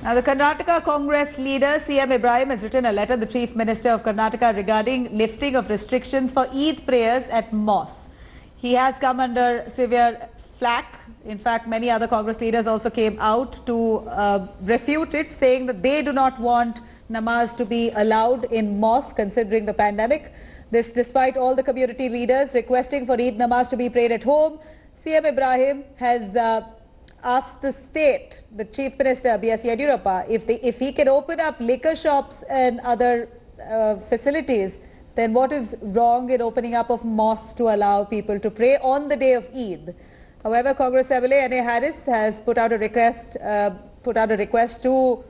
Now, the Karnataka Congress leader CM Ibrahim has written a letter to the Chief Minister of Karnataka regarding lifting of restrictions for Eid prayers at mosques. He has come under severe flack. In fact, many other Congress leaders also came out to refute it, saying that they do not want namaz to be allowed in mosques considering the pandemic. This despite all the community leaders requesting for Eid namaz to be prayed at home. CM Ibrahim has asked the state, the Chief Minister B.S. Yediyurappa, if he can open up liquor shops and other facilities, then what is wrong in opening up of mosques to allow people to pray on the day of Eid? However, Congress MLA N.A. Harris has put out a request to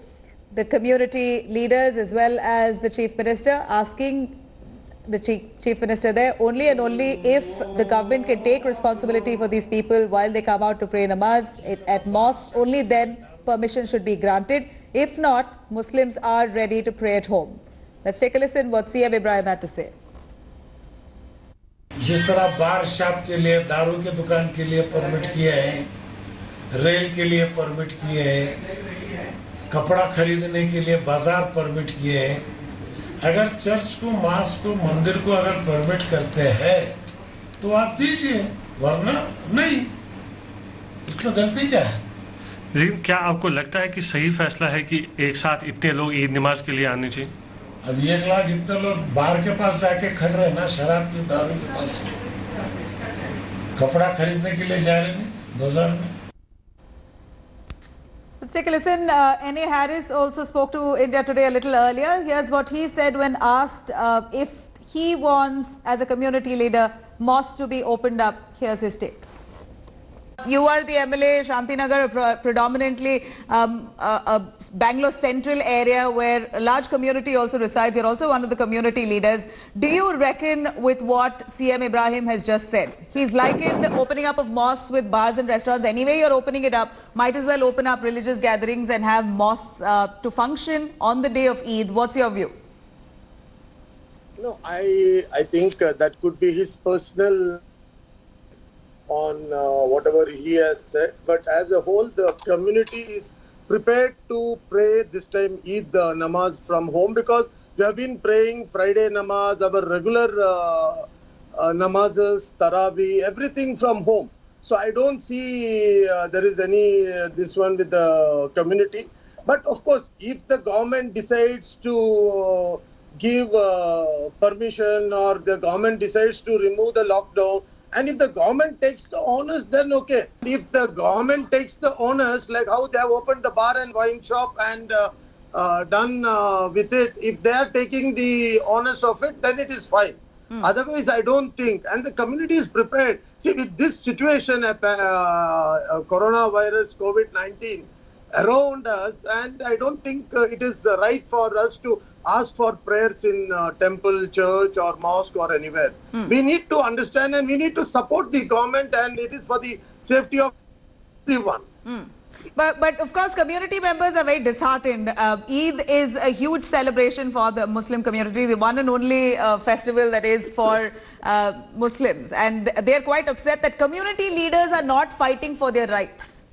the community leaders as well as the Chief Minister, asking the Chief Minister there only and only if the government can take responsibility for these people while they come out to pray namaz at mosques, only then permission should be granted. If not, Muslims are ready to pray at home. Let's take a listen what CM Ibrahim had to say. जिस तरह बार shop के लिए, दारू के दुकान के लिए permit किए हैं, रेल के लिए परमिट किए हैं, कपड़ा खरीदने के लिए बाजार परमिट किए हैं, अगर चर्च को, मास्क को, मंदिर को अगर परमिट करते हैं तो आप दीजिए, वरना नहीं। इसमें गलती क्या है? लेकिन क्या आपको लगता है कि सही फैसला है कि एक साथ इतने लोग ईद नमाज के लिए आने चाहिए? अब 1 लाख इतने लोग बार के पास जाके खड़ रहे ना, शराब की, दारू के पास, कपड़ा खरीदने के लिए जा रहे हैं बाजार में। Let's take a listen. N.A. Harris also spoke to India Today a little earlier. Here's what he said when asked if he wants, as a community leader, mosques to be opened up. Here's his take. You are the MLA, Shantinagar, predominantly a Bangalore central area where a large community also resides. You're also one of the community leaders. Do you reckon with what CM Ibrahim has just said? He's likened opening up of mosques with bars and restaurants. Anyway, you're opening it up. Might as well open up religious gatherings and have mosques to function on the day of Eid. What's your view? No, I think that could be his personal on whatever he has said, but as a whole the community is prepared to pray this time Eid namaz from home, because we have been praying Friday namaz, our regular namazes, Taraweeh, everything from home. So I don't see there is any this one with the community. But of course, if the government decides to give permission, or the government decides to remove the lockdown, and if the government takes the onus, then okay. If the government takes the onus, like how they have opened the bar and wine shop and done with it, if they are taking the onus of it, then it is fine. Otherwise, I don't think. And the community is prepared. See, with this situation, coronavirus, COVID-19 around us, and I don't think it is right for us to ask for prayers in temple, church or mosque or anywhere. We need to understand and we need to support the government, and it is for the safety of everyone. But of course, community members are very disheartened. Eid is a huge celebration for the Muslim community, the one and only festival that is for Muslims. And they're quite upset that community leaders are not fighting for their rights.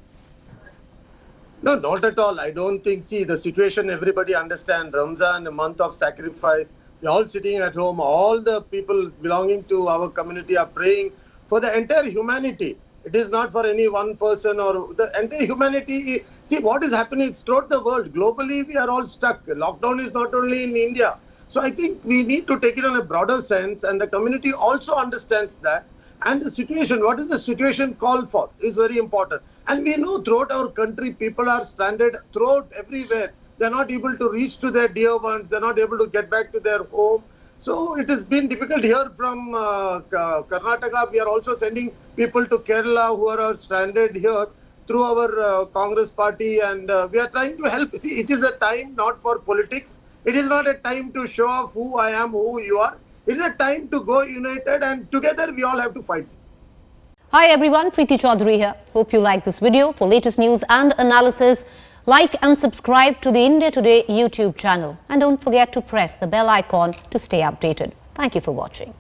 No, not at all. I don't think, see, the situation everybody understands. Ramzan, a month of sacrifice. We're all sitting at home. All the people belonging to our community are praying for the entire humanity. It is not for any one person or the entire humanity. See, what is happening throughout the world. Globally, we are all stuck. Lockdown is not only in India. So I think we need to take it on a broader sense, and the community also understands that. And the situation, what is the situation called for, is very important. And we know throughout our country, people are stranded throughout everywhere. They're not able to reach to their dear ones. They're not able to get back to their home. So it has been difficult here from Karnataka. We are also sending people to Kerala who are stranded here through our Congress party. And we are trying to help. See, it is a time not for politics. It is not a time to show off who I am, who you are. It is a time to go united, and together we all have to fight. Hi everyone, Preeti Chaudhary here. Hope you like this video. For latest news and analysis, like and subscribe to the India Today YouTube channel. And don't forget to press the bell icon to stay updated. Thank you for watching.